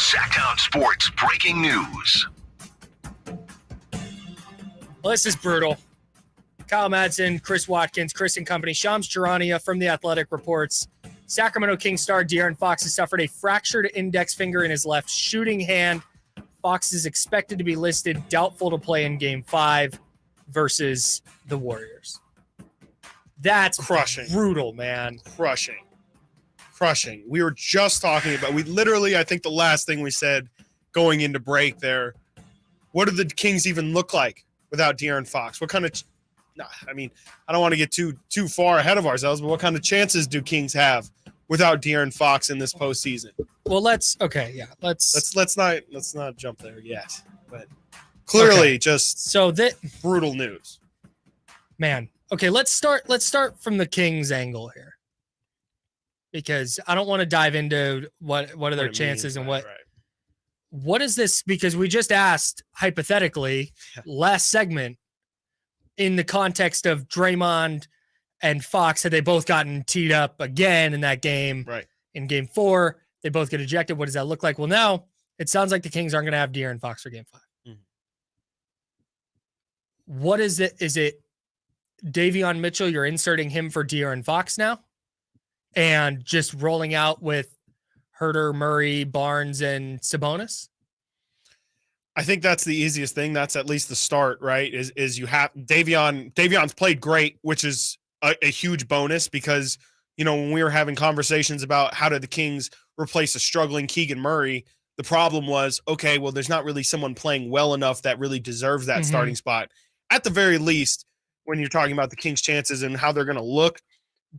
Sactown Sports breaking news. Well, this is brutal. Kyle Madsen, Chris Watkins, Chris and Company, Shams Charania from The Athletic reports Sacramento Kings star DeAaron Fox has suffered a fractured index finger in his left shooting hand. Fox is expected to be listed doubtful to play in Game 5 versus the Warriors. That's crushing. Brutal, man. Crushing. We were just talking about, I think the last thing we said going into break there, what do the Kings even look like without DeAaron Fox? What kind of, I don't want to get too far ahead of ourselves, but what kind of chances do Kings have without DeAaron Fox in this postseason? Well, let's not jump there yet, but clearly brutal news. Man. Okay, let's start from the Kings angle here, because I don't want to dive into what are their chances and what is this, because we just asked hypothetically last segment in the context of Draymond and Fox, had they both gotten teed up again in that game, right? In Game 4, they both get ejected. What does that look like? Well, now it sounds like the Kings aren't going to have DeAaron Fox for Game 5. Mm-hmm. What is it? Is it Davion Mitchell? You're inserting him for DeAaron Fox now and just rolling out with Huerter, Murray, Barnes, and Sabonis? I think that's the easiest thing. That's at least the start, right? Is you have Davion's played great, which is a huge bonus, because, when we were having conversations about how did the Kings replace a struggling Keegan Murray, the problem was, okay, well, there's not really someone playing well enough that really deserves that starting spot. At the very least, when you're talking about the Kings' chances and how they're going to look,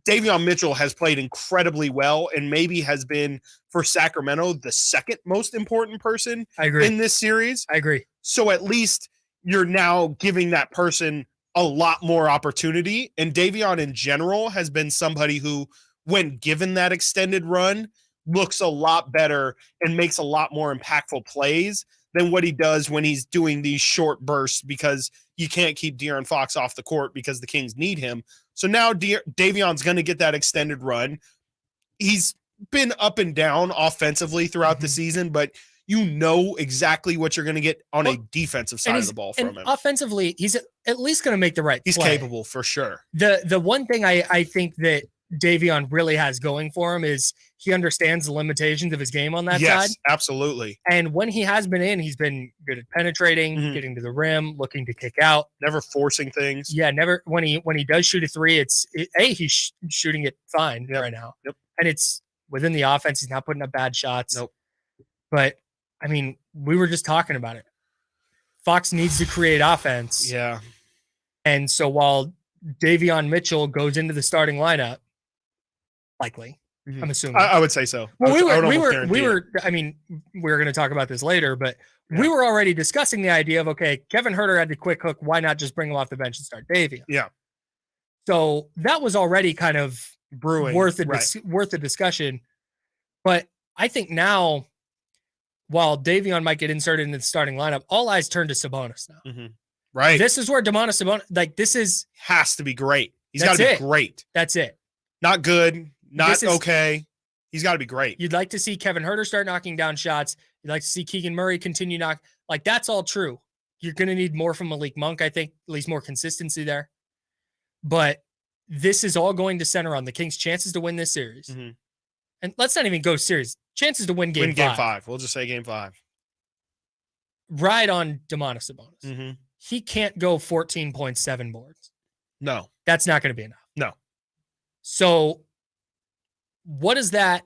Davion Mitchell has played incredibly well and maybe has been, for Sacramento, the second most important person in this series. I agree. So at least you're now giving that person a lot more opportunity. And Davion in general has been somebody who, when given that extended run, looks a lot better and makes a lot more impactful plays than what he does when he's doing these short bursts, because you can't keep DeAaron Fox off the court because the Kings need him. So now Davion's going to get that extended run. He's been up and down offensively throughout the season, but you know exactly what you're going to get on a defensive side of the ball from him. Offensively, he's at least going to make the right play. He's capable for sure. The one thing I think that Davion really has going for him is he understands the limitations of his game on that side. Yes, absolutely. And when he has been in, he's been good at penetrating, getting to the rim, looking to kick out, never forcing things. Yeah, never. When he does shoot a three, he's shooting it fine right now. Yep. And it's within the offense. He's not putting up bad shots. Nope. But we were just talking about it. Fox needs to create offense. Yeah. And so while Davion Mitchell goes into the starting lineup, likely, I'm assuming. I would say so. Well, we were going to talk about this later, but we were already discussing the idea of, okay, Kevin Huerter had the quick hook. Why not just bring him off the bench and start Davion? Yeah. So that was already kind of brewing, worth the discussion. But I think now, while Davion might get inserted into the starting lineup, all eyes turn to Sabonis now. Mm-hmm. Right. This is where Domantas Sabonis, has to be great. He's got to be great. That's it. Not good. Not okay. He's got to be great. You'd like to see Kevin Huerter start knocking down shots. You'd like to see Keegan Murray continue that's all true. You're going to need more from Malik Monk, I think, at least more consistency there. But this is all going to center on the Kings' chances to win this series. Mm-hmm. And let's not even go series. Chances to win Game 5. We'll just say Game 5. Right on Domantas Sabonis. Mm-hmm. He can't go 14.7 boards. No. That's not going to be enough. No. So what is that?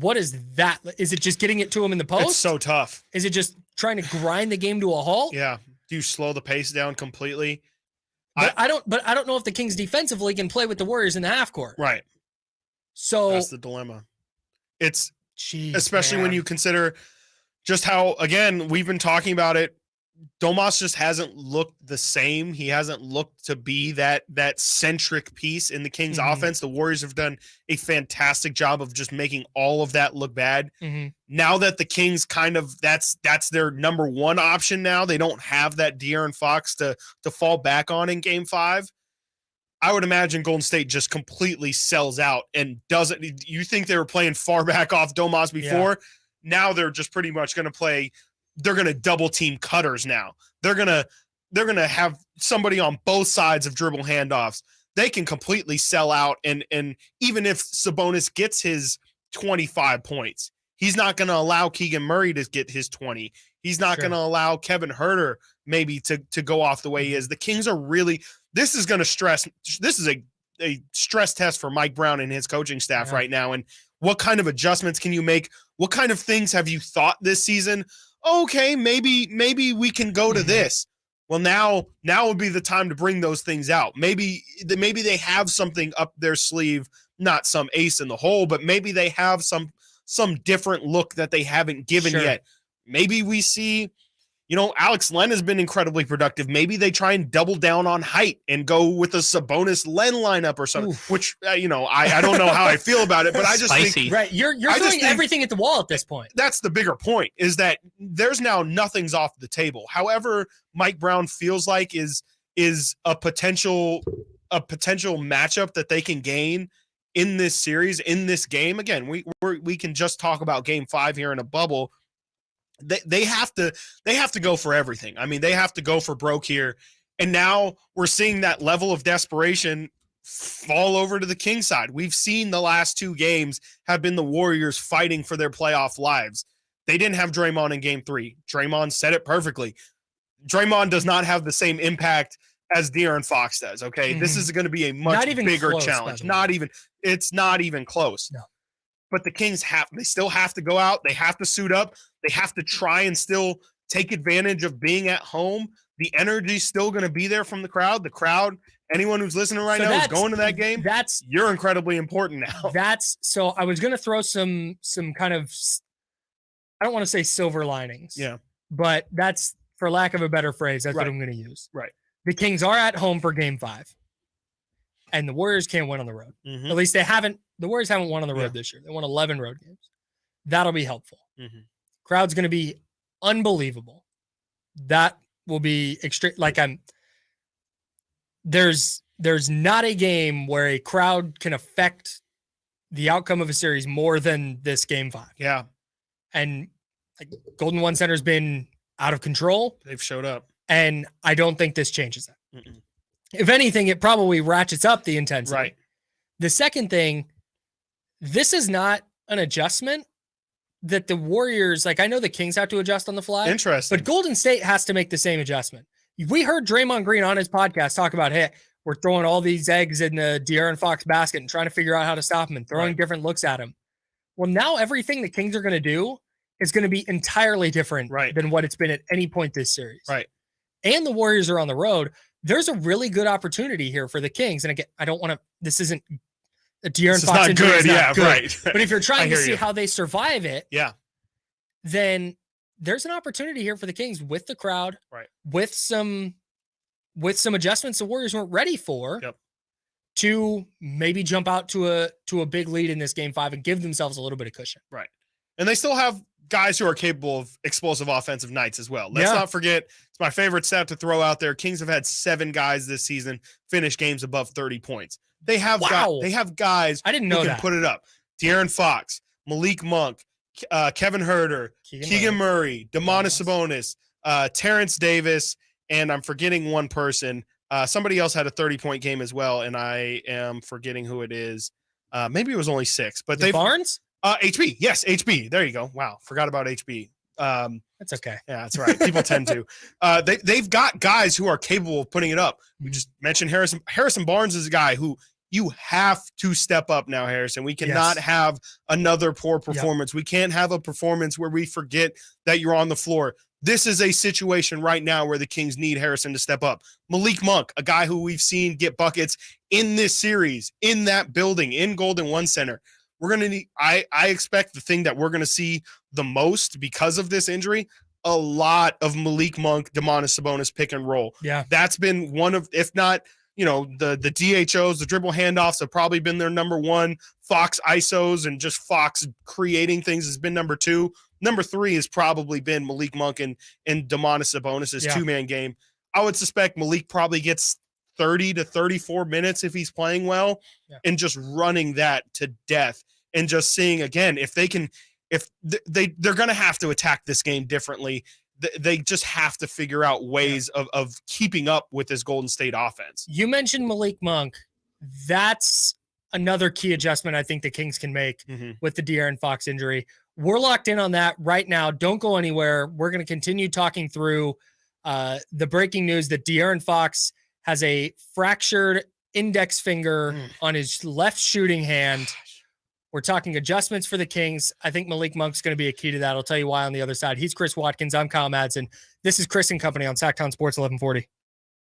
Is it just getting it to him in the post? It's so tough. Is it just trying to grind the game to a halt? Yeah. Do you slow the pace down completely? But I don't know if the Kings defensively can play with the Warriors in the half court. Right. So that's the dilemma. It's especially when you consider just how, again, we've been talking about it. Domas just hasn't looked the same. He hasn't looked to be that centric piece in the Kings offense. The Warriors have done a fantastic job of just making all of that look bad. Now that the Kings kind of that's their number one option now, they don't have that DeAaron Fox to fall back on in Game 5. I would imagine Golden State just completely sells out and doesn't. You think they were playing far back off Domas before? Now they're just pretty much going to play. They're going to double team cutters now. They're going to have somebody on both sides of dribble handoffs. They can completely sell out. And even if Sabonis gets his 25 points, he's not going to allow Keegan Murray to get his 20. He's not going to allow Kevin Huerter maybe to go off the way he is. The Kings are really, this is going to stress. This is a stress test for Mike Brown and his coaching staff right now. And what kind of adjustments can you make? What kind of things have you thought this season? Okay, maybe we can go to this. Well, now would be the time to bring those things out. Maybe they have something up their sleeve, not some ace in the hole, but maybe they have some different look that they haven't given yet. Maybe we see, Alex Len has been incredibly productive. Maybe they try and double down on height and go with a Sabonis Len lineup or something, which, I don't know how I feel about it, but I just think, right. You're throwing everything at the wall at this point. That's the bigger point, is that there's now nothing's off the table. However, Mike Brown feels like is a potential matchup that they can gain in this series, in this game. Again, we can just talk about game 5 here in a bubble. They have to go for everything. I mean, they have to go for broke here. And now we're seeing that level of desperation fall over to the King side. We've seen the last 2 games have been the Warriors fighting for their playoff lives. They didn't have Draymond in game 3. Draymond said it perfectly. Draymond does not have the same impact as DeAaron Fox does. Okay. This is going to be a much bigger challenge. It's not even close. No. But the Kings they still have to go out. They have to suit up. They have to try and still take advantage of being at home. The energy's still going to be there from the crowd. The crowd, anyone who's listening right now is going to that game. You're incredibly important now. So I was going to throw some kind of, I don't want to say silver linings. Yeah. But that's, for lack of a better phrase, that's what I'm going to use. Right. The Kings are at home for game 5. And the Warriors can't win on the road. At least the Warriors haven't won on the road this year. They won 11 road games. That'll be helpful. Crowd's going to be unbelievable. That will be extreme. There's not a game where a crowd can affect the outcome of a series more than this game 5. Yeah. And Golden One Center's been out of control. They've showed up. And I don't think this changes that. If anything, it probably ratchets up the intensity. Right. The second thing, this is not an adjustment that the Warriors, I know the Kings have to adjust on the fly. Interesting. But Golden State has to make the same adjustment. We heard Draymond Green on his podcast talk about, hey, we're throwing all these eggs in the DeAaron Fox basket and trying to figure out how to stop him and throwing different looks at him. Well, now everything the Kings are going to do is going to be entirely different than what it's been at any point this series. Right. And the Warriors are on the road. There's a really good opportunity here for the Kings. And again, I don't want to, this isn't a De'Aaron Fox injury. Is not good. Right. But if you're trying to see how they survive it, then there's an opportunity here for the Kings with the crowd, with some adjustments the Warriors weren't ready for, to maybe jump out to a big lead in this game 5 and give themselves a little bit of cushion. Right. And they still have guys who are capable of explosive offensive nights as well. Let's not forget, it's my favorite stat to throw out there. Kings have had 7 guys this season finish games above 30 points. They have guys I didn't know who can put it up. De'Aaron Fox, Malik Monk, Kevin Huerter, Keegan Murray, Domantas Sabonis, Terrence Davis, and I'm forgetting one person. Somebody else had a 30-point game as well, and I am forgetting who it is. Maybe it was only 6, but they Barnes? HB. Yes, HB. There you go. Wow. Forgot about HB. That's okay. Yeah, that's right. People tend to. They've got guys who are capable of putting it up. We just mentioned Harrison. Harrison Barnes is a guy who you have to step up now, Harrison. We cannot have another poor performance. We can't have a performance where we forget that you're on the floor. This is a situation right now where the Kings need Harrison to step up. Malik Monk, a guy who we've seen get buckets in this series, in that building, in Golden One Center. We're going to need, I expect the thing that we're going to see the most because of this injury, a lot of Malik Monk, Domantas Sabonis pick and roll. Yeah. That's been one of, if not, the DHOs, the dribble handoffs have probably been their number 1. Fox ISOs and just Fox creating things has been number 2. Number 3 has probably been Malik Monk and Domantas Sabonis' 2-man game. I would suspect Malik probably gets 30 to 34 minutes if he's playing well and just running that to death and just seeing, again, if they can if they're going to have to attack this game differently. They just have to figure out ways of keeping up with this Golden State offense. You mentioned Malik Monk. That's another key adjustment I think the Kings can make with the DeAaron Fox injury. We're locked in on that right now. Don't go anywhere. We're going to continue talking through the breaking news that DeAaron Fox has a fractured index finger on his left shooting hand. We're talking adjustments for the Kings. I think Malik Monk's going to be a key to that. I'll tell you why on the other side. He's Chris Watkins. I'm Kyle Madsen. This is Chris and Company on Sactown Sports 1140.